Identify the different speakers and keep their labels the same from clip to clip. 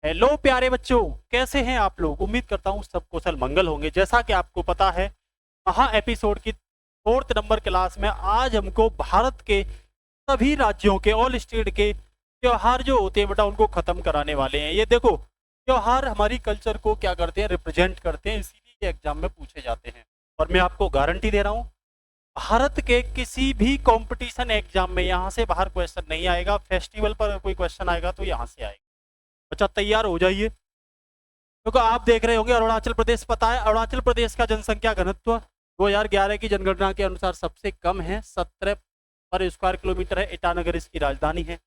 Speaker 1: Hello प्यारे बच्चों, कैसे हैं आप लोग। उम्मीद करता हूँ सब कुशल मंगल होंगे। जैसा कि आपको पता है, महा एपिसोड की 4th नंबर क्लास में आज हमको भारत के सभी राज्यों के, ऑल स्टेट के त्योहार जो होते हैं बेटा, उनको खत्म कराने वाले हैं। ये देखो, त्योहार हमारी कल्चर को क्या करते हैं, रिप्रेजेंट करते हैं, इसीलिए एग्जाम में पूछे जाते हैं। और मैं आपको गारंटी दे रहा हूँ, भारत के किसी भी कंपटीशन एग्जाम में यहाँ से बाहर क्वेश्चन नहीं आएगा। फेस्टिवल पर कोई क्वेश्चन आएगा तो यहाँ से आएगा। बच्चा तैयार हो जाइए, क्योंकि आप देख रहे होंगे अरुणाचल प्रदेश। पता है अरुणाचल प्रदेश का जनसंख्या घनत्व 2011 की जनगणना के अनुसार सबसे कम है, 17 पर स्क्वायर किलोमीटर है। ईटानगर इसकी राजधानी है।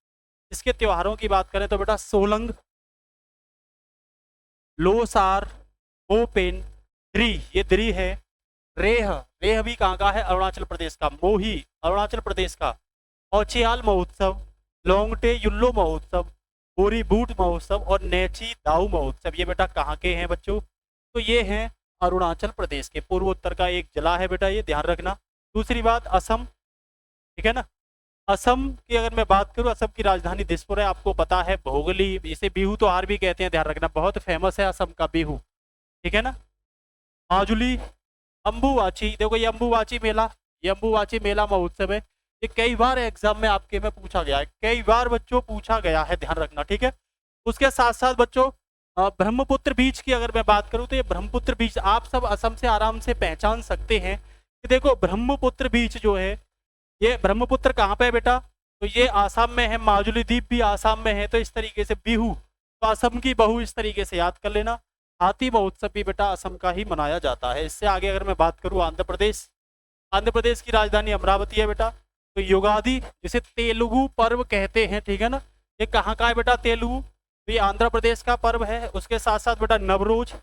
Speaker 1: इसके त्योहारों की बात करें तो बेटा सोलंग, लोसार, मोपेन, द्री, ये द्री है। रेह, रेह भी कहाँ का है, अरुणाचल प्रदेश का। मोही अरुणाचल प्रदेश का। औचियाल महोत्सव, लोंगटे युल्लो महोत्सव, बोरी बूट महोत्सव और नेची दाऊ महोत्सव, ये बेटा कहाँ के हैं बच्चों, तो ये हैं अरुणाचल प्रदेश के। पूर्वोत्तर का एक जिला है बेटा, ये ध्यान रखना। दूसरी बात असम, ठीक है ना। असम की अगर मैं बात करूं, असम की राजधानी दिसपुर है। आपको पता है भोगली, इसे बिहू त्योहार भी कहते हैं, ध्यान रखना। बहुत फेमस है असम का बिहू, ठीक है ना। माजुली, अम्बुवाची, देखो ये अम्बुवाची मेला, ये अम्बुवाची मेला महोत्सव है। ये कई बार एग्जाम में आपके में पूछा गया है, कई बार बच्चों पूछा गया है, ध्यान रखना, ठीक है। उसके साथ साथ बच्चों ब्रह्मपुत्र बीच की अगर मैं बात करूं तो ये ब्रह्मपुत्र बीच आप सब असम से आराम से पहचान सकते हैं कि देखो ब्रह्मपुत्र बीच जो है, ये ब्रह्मपुत्र कहाँ पे है बेटा, तो ये आसाम में है। माजुली द्वीप भी आसाम में है। तो इस तरीके से बिहू तो असम की बहू, इस तरीके से याद कर लेना। हाथी महोत्सव भी बेटा असम का ही मनाया जाता है। इससे आगे अगर मैं बात करूं आंध्र प्रदेश, आंध्र प्रदेश की राजधानी अमरावती है बेटा। तो युगादि जिसे तेलुगु पर्व कहते हैं, ठीक है ना, ये कहाँ का है बेटा, तेलुगु, तो ये आंध्र प्रदेश का पर्व है। उसके साथ साथ बेटा नवरोज,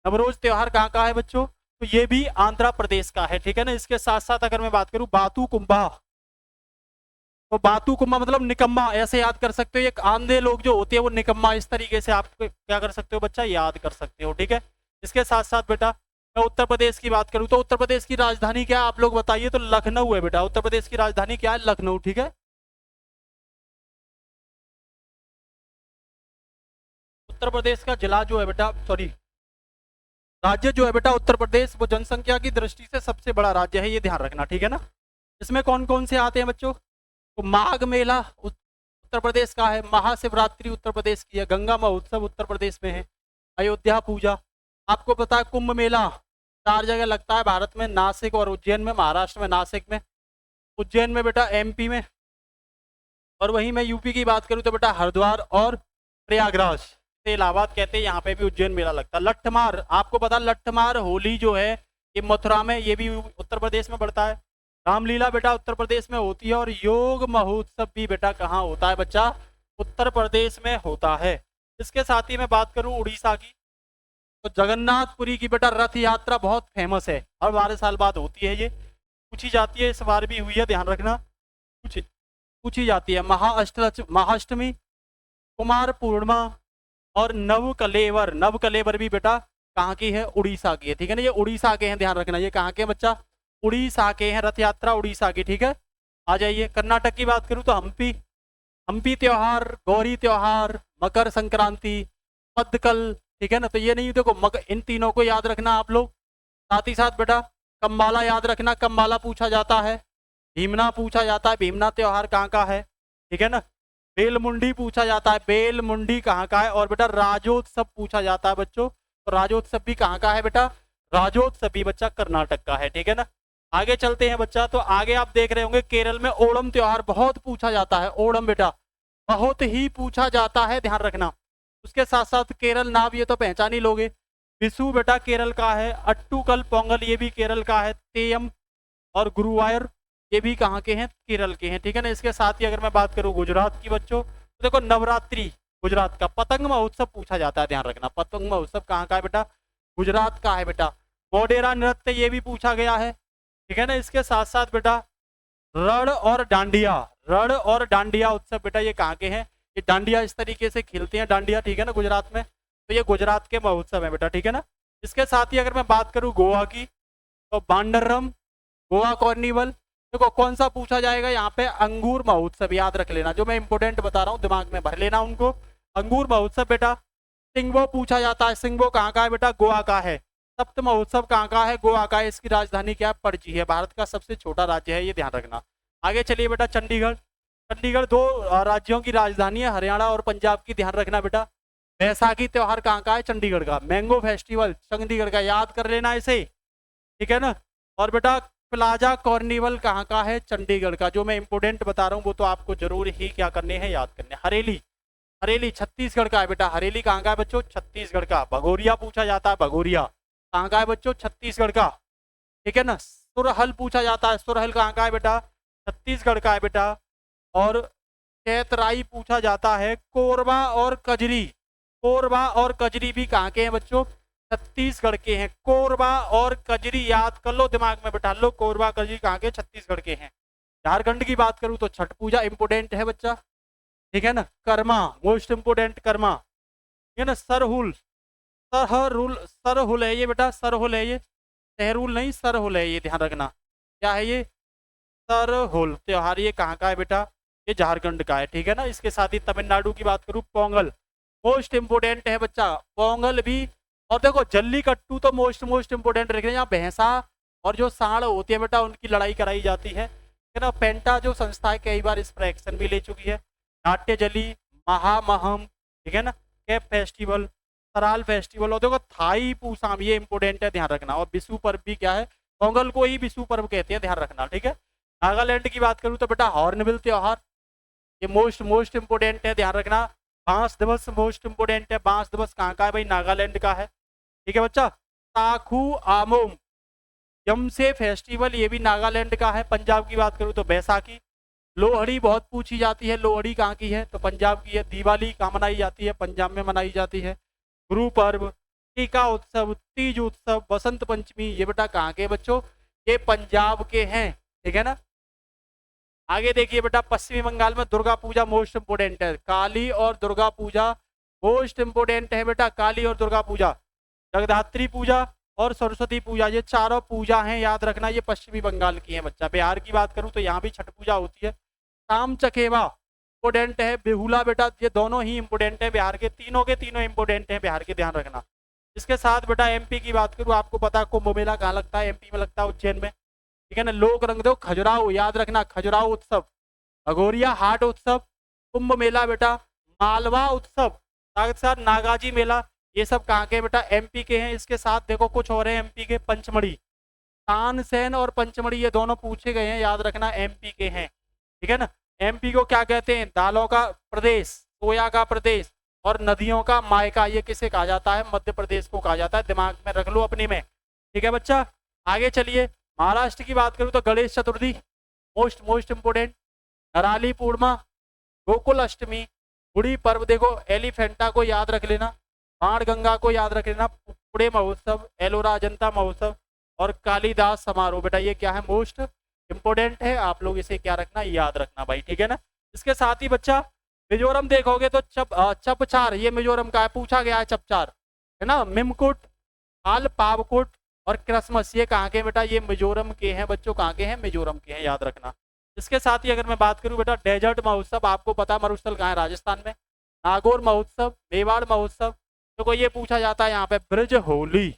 Speaker 1: नवरोज त्योहार कहाँ का है बच्चों, तो ये भी आंध्र प्रदेश का है, ठीक है ना। इसके साथ साथ अगर मैं बात करूं बातू कुंभा, तो बातू कुंभा मतलब निकम्मा, ऐसे याद कर सकते हो। ये आंधे लोग जो होते हैं वो निकम्मा, इस तरीके से आप क्या कर सकते हो बच्चा, याद कर सकते हो, ठीक है। इसके साथ साथ बेटा मैं उत्तर प्रदेश की बात करूं तो उत्तर प्रदेश की राजधानी क्या है आप लोग बताइए, तो लखनऊ है बेटा। उत्तर प्रदेश की राजधानी क्या है, लखनऊ, ठीक है। उत्तर प्रदेश का जिला जो है बेटा, सॉरी राज्य जो है बेटा उत्तर प्रदेश, वो जनसंख्या की दृष्टि से सबसे बड़ा राज्य है, ये ध्यान रखना, ठीक है ना। इसमें कौन कौन से आते हैं बच्चों, तो माघ मेला उत्तर प्रदेश का है, महाशिवरात्रि उत्तर प्रदेश की है, गंगा महोत्सव उत्तर प्रदेश में है, अयोध्या पूजा, आपको पता है कुंभ मेला 4 जगह लगता है भारत में, नासिक और उज्जैन में, महाराष्ट्र में नासिक में, उज्जैन में बेटा एमपी में, और वहीं मैं यूपी की बात करूं तो बेटा हरिद्वार और प्रयागराज से इलाहाबाद कहते हैं, यहाँ पे भी उज्जैन मेला लगता है। लट्ठमार, आपको पता लट्ठमार होली जो है ये मथुरा में, ये भी उत्तर प्रदेश में पड़ता है। रामलीला बेटा उत्तर प्रदेश में होती है। और योग महोत्सव भी बेटा कहाँ होता है बच्चा, उत्तर प्रदेश में होता है। इसके साथ ही मैं बात करूं उड़ीसा की, तो जगन्नाथपुरी की बेटा रथ यात्रा बहुत फेमस है, हर 12 साल बाद होती है, ये पूछी जाती है, इस बार भी हुई है, ध्यान रखना, पूछी जाती है। महाअष्टमी, कुमार पूर्णिमा और नवकलेवर, नवकलेवर भी बेटा कहाँ की है, उड़ीसा की है, ठीक है ना। ये उड़ीसा के हैं, ध्यान रखना, ये कहाँ के हैं बच्चा, उड़ीसा के हैं, रथ यात्रा उड़ीसा की, ठीक है। आ जाइए कर्नाटक की बात करूँ तो हम्पी, हम्पी त्योहार, गौरी त्योहार, मकर संक्रांति, पद्दकल, ठीक है ना। तो ये नहीं देखो इन तीनों को याद रखना आप लोग। साथ ही साथ बेटा कम्बाला याद रखना, कम्बाला पूछा जाता है। भीमना पूछा जाता है, भीमना त्योहार कहाँ का है, ठीक है ना। बेलमुंडी पूछा जाता है, बेलमुंडी कहाँ का है। और बेटा राजोत्सव पूछा जाता है बच्चों, तो राजोत्सव भी कहाँ का है बेटा, राजोत्सव भी बच्चा कर्नाटक का है, ठीक है ना। आगे चलते हैं बच्चा, तो आगे आप देख रहे होंगे केरल में ओणम त्योहार बहुत पूछा जाता है। ओणम बेटा बहुत ही पूछा जाता है, ध्यान रखना। उसके साथ साथ केरल नाम ये तो पहचान ही लोगे। विशु बेटा केरल का है। अट्टूकल पोंगल ये भी केरल का है। तेयम और गुरुवायर ये भी कहाँ के हैं, केरल के हैं, ठीक है ना। इसके साथ ही अगर मैं बात करूँ गुजरात की बच्चों, तो देखो नवरात्रि गुजरात का। पतंग महोत्सव पूछा जाता है, ध्यान रखना, पतंग महोत्सव कहाँ का है बेटा, गुजरात का है बेटा। मोडेरा नृत्य ये भी पूछा गया है, ठीक है ना। इसके साथ साथ बेटा रण और डांडिया, रण और डांडिया उत्सव बेटा ये कहाँ के हैं, ये डांडिया इस तरीके से खेलते हैं डांडिया, ठीक है ना, गुजरात में। तो ये गुजरात के महोत्सव है बेटा, ठीक है ना। इसके साथ ही अगर मैं बात करूँ गोवा की, तो बांडरम, गोवा कार्निवल, देखो कौन सा पूछा जाएगा यहाँ पे, अंगूर महोत्सव, याद रख लेना, जो मैं इंपोर्टेंट बता रहा हूँ दिमाग में भर लेना उनको। अंगूर महोत्सव बेटा सिंगबो पूछा जाता है, सिंगबो कहाँ का है बेटा? गोवा का है। सप्त महोत्सव कहाँ का है? गोवा का है। इसकी राजधानी क्या है? पणजी है। भारत का सबसे छोटा राज्य है, ये ध्यान रखना। आगे चलिए बेटा, चंडीगढ़। चंडीगढ़ दो राज्यों की राजधानी है, हरियाणा और पंजाब की, ध्यान रखना बेटा। बैसाखी त्योहार कहाँ का है? चंडीगढ़ का। मैंगो फेस्टिवल चंडीगढ़ का, याद कर लेना इसे, ठीक है ना। और बेटा प्लाजा कॉर्निवल कहाँ का है? चंडीगढ़ का। जो मैं इंपोर्टेंट बता रहा हूँ वो तो आपको जरूर ही क्या करने हैं? याद करने। हरेली, हरेली छत्तीसगढ़ का है बेटा। हरेली कहाँ का है बच्चों? छत्तीसगढ़ का। भगोरिया पूछा जाता है, भगोरिया कहाँ का है बच्चों? छत्तीसगढ़ का, ठीक है ना। सुरहल पूछा जाता है, सुरहल कहाँ का है बेटा? छत्तीसगढ़ का है बेटा। और चैतराई पूछा जाता है। कोरबा और कजरी, कोरबा और कजरी भी कहाँ के हैं बच्चों? छत्तीसगढ़ के हैं। कोरबा और कजरी याद कर लो, दिमाग में बैठा लो, कोरबा कजरी कहाँ के? छत्तीसगढ़ के हैं। झारखंड की बात करूं तो छठ पूजा इंपोर्टेंट है बच्चा, ठीक है ना। कर्मा मोस्ट इंपोर्टेंट, कर्मा, ठीक है ना। सरहुल, सरहुल, सरहुल है ये बेटा, सरहुल है ये, सहरुल नहीं, सरहुल है ये, ध्यान रखना। क्या है ये? सरहुल त्योहार, ये कहाँ का है बेटा? ये झारखंड का है, ठीक है ना। इसके साथ ही तमिलनाडु की बात करूं, पोंगल मोस्ट इंपोर्टेंट है बच्चा, पोंगल भी। और देखो जल्लीकट्टू तो मोस्ट इंपोर्टेंट रख रहे हैं, यहाँ भैंसा और जो सांड होती है बेटा उनकी लड़ाई कराई जाती है, ठीक है ना। पेंटा जो संस्था है कई बार इस पर एक्शन भी ले चुकी है। नाट्य जली, महामहम, ठीक है ना। कैप फेस्टिवल, सराल फेस्टिवल, और देखो थाई पूसाम, ये इंपोर्टेंट है, ध्यान रखना। और बिशु पर्व भी क्या है? पोंगल को ही बिशु पर्व कहते हैं, ध्यान रखना, ठीक है। नागालैंड की बात करूँ तो बेटा हॉर्नबिल त्योहार, ये मोस्ट इंपोर्टेंट है, ध्यान रखना। बांस दिवस मोस्ट इंपोर्टेंट है। बांस दिवस कहाँ का है भाई? नागालैंड का है, ठीक है बच्चा। ताखू आमोम यमसे फेस्टिवल, ये भी नागालैंड का है। पंजाब की बात करूँ तो बैसाखी। लोहड़ी बहुत पूछी जाती है, लोहड़ी कहाँ की है? तो पंजाब की है। दिवाली कहाँ मनाई जाती है? पंजाब में मनाई जाती है। गुरु पर्व, टीका उत्सव, तीज उत्सव, बसंत पंचमी, ये बेटा कहाँ के बच्चों? ये पंजाब के हैं, ठीक है ना। आगे देखिए बेटा, पश्चिमी बंगाल में दुर्गा पूजा मोस्ट इंपोर्टेंट है। काली और दुर्गा पूजा मोस्ट इंपोर्टेंट है बेटा, काली और दुर्गा पूजा। जगधात्री पूजा और सरस्वती पूजा, ये चारों पूजा हैं, याद रखना। ये पश्चिमी बंगाल की है बच्चा। बिहार की बात करूं तो यहाँ भी छठ पूजा होती है। शाम चकेवा इंपोर्टेंट है। बेहुला बेटा, ये दोनों ही इंपोर्टेंट है बिहार के, तीनों इंपोर्टेंट है बिहार के, ध्यान रखना। इसके साथ बेटा एमपी की बात करूँ, आपको पता है कुंभ मेला कहाँ लगता है? एमपी में लगता है, उज्जैन में, ठीक है ना। लोक रंग दो खजुराहो, याद रखना, खजुराहो उत्सव। अघोरिया हाट उत्सव, कुंभ मेला बेटा, मालवा उत्सव, साथ साथ नागाजी मेला, ये सब कहाँ के बेटा? एमपी के हैं। इसके साथ देखो कुछ और है एमपी के, पंचमढ़ी, तानसेन और पंचमढ़ी, ये दोनों पूछे गए हैं, याद रखना, एमपी के हैं, ठीक है ना। एमपी को क्या कहते हैं? दालों का प्रदेश, सोया का प्रदेश और नदियों का मायका, ये किसे कहा जाता है? मध्य प्रदेश को कहा जाता है, दिमाग में रख लो अपने में, ठीक है बच्चा। आगे चलिए, महाराष्ट्र की बात करूँ तो गणेश चतुर्थी मोस्ट इंपोर्टेंट, नराली पूर्णिमा, गोकुल अष्टमी, गुड़ी पर्व, देखो एलिफेंटा को याद रख लेना, बाण गंगा को याद रख लेना, पुणे महोत्सव, एलोरा अजंता महोत्सव और कालिदास समारोह, बेटा ये क्या है? मोस्ट इंपोर्टेंट है, आप लोग इसे क्या रखना? याद रखना भाई, ठीक है ना। इसके साथ ही बच्चा मिजोरम देखोगे तो चपचार, ये मिजोरम का है, पूछा गया है चपचार, है ना। मिमकुट, हाल पावकुट और क्रिसमस, ये कहाँ के बेटा? ये मिजोरम के हैं बच्चों, कहाँ के हैं? मिजोरम के हैं, याद रखना। इसके साथ ही अगर मैं बात करूं बेटा डेजर्ट महोत्सव, आपको पता मरुस्थल कहाँ है? राजस्थान में। नागौर महोत्सव, मेवाड़ महोत्सव, तो ये पूछा जाता है यहाँ पे ब्रज होली।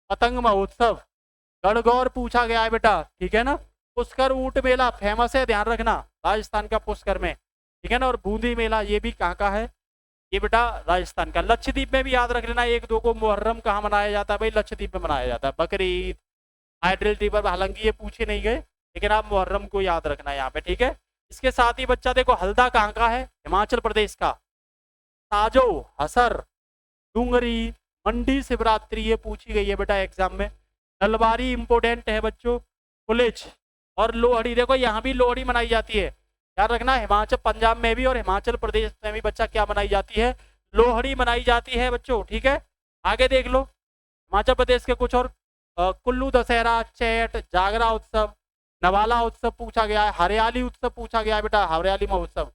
Speaker 1: पतंग महोत्सव, गणगौर पूछा गया है बेटा, ठीक है ना। पुष्कर ऊंट मेला फेमस है, ध्यान रखना, राजस्थान का पुष्कर में, ठीक है ना। और बूंदी मेला, ये भी कहाँ का है? ये बेटा राजस्थान का। लक्षद्वीप में भी याद रख लेना, 1-2 को मुहर्रम कहाँ मनाया जाता है भाई? लक्षद्वीप में मनाया जाता है। बकरीद, आइडल टीबर, हालांकि ये पूछे नहीं गए, लेकिन आप मुहर्रम को याद रखना यहाँ पे, ठीक है। इसके साथ ही बच्चा देखो हल्दा कहाँ का है? हिमाचल प्रदेश का। साजो, हसर, डूंगरी, मंडी शिवरात्रि, ये पूछी गई है बेटा एग्जाम में। नलबारी इंपोर्टेंट है बच्चों। पुलिच और लोहड़ी, देखो यहाँ भी लोहड़ी मनाई जाती है, याद रखना। हिमाचल, पंजाब में भी और हिमाचल प्रदेश में भी बच्चा क्या मनाई जाती है? लोहड़ी मनाई जाती है बच्चों, ठीक है। आगे देख लो, हिमाचल प्रदेश के कुछ और, कुल्लू दशहरा, चैट, जागरा उत्सव, नवाला उत्सव पूछा गया है, हरियाली उत्सव पूछा गया है बेटा, हरियाली महोत्सव,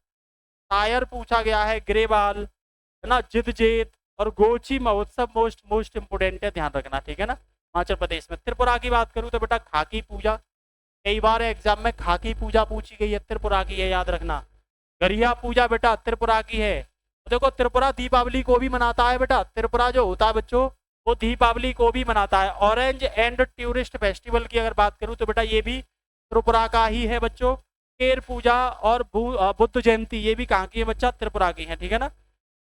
Speaker 1: टायर पूछा गया है, ग्रेबाल, है ना, जिद और गोची महोत्सव मोस्ट इंपोर्टेंट है, ध्यान रखना, ठीक है ना, हिमाचल प्रदेश में। त्रिपुरा की बात करूँ तो बेटा खाकी पूजा, कई बार एग्जाम में खाकी पूजा पूछी गई है, त्रिपुरा की है, याद रखना। गरिया पूजा बेटा त्रिपुरा की है। देखो त्रिपुरा दीपावली को भी मनाता है बेटा, त्रिपुरा जो होता है बच्चों वो दीपावली को भी मनाता है। ऑरेंज एंड टूरिस्ट फेस्टिवल की अगर बात करूं तो बेटा ये भी त्रिपुरा का ही है बच्चों। केर पूजा और बुद्ध जयंती ये भी कहाँ की है बच्चा, त्रिपुरा की है, ठीक है ना।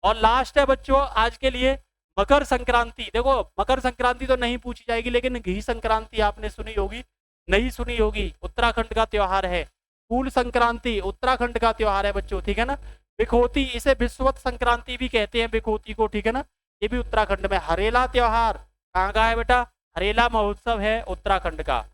Speaker 1: और लास्ट है बच्चों आज के लिए मकर संक्रांति। देखो मकर संक्रांति तो नहीं पूछी जाएगी, लेकिन घी संक्रांति आपने सुनी होगी, नहीं सुनी होगी, उत्तराखंड का त्योहार है। फूल संक्रांति उत्तराखंड का त्योहार है बच्चों, ठीक है ना। बिखोती, इसे विश्वत संक्रांति भी कहते हैं बिखोती को, ठीक है ना, ये भी उत्तराखंड में। हरेला त्योहार कहाँ का है बेटा, हरेला महोत्सव है उत्तराखंड का।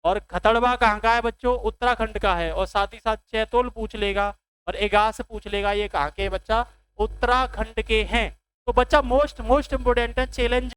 Speaker 1: और खतड़वा कहाँ का है बच्चों, उत्तराखंड का है। और साथ ही साथ चैतोल पूछ लेगा और एगास पूछ लेगा, ये कहाँ के बच्चा, उत्तराखंड के हैं। तो बच्चा मोस्ट इंपोर्टेंट है चैलेंज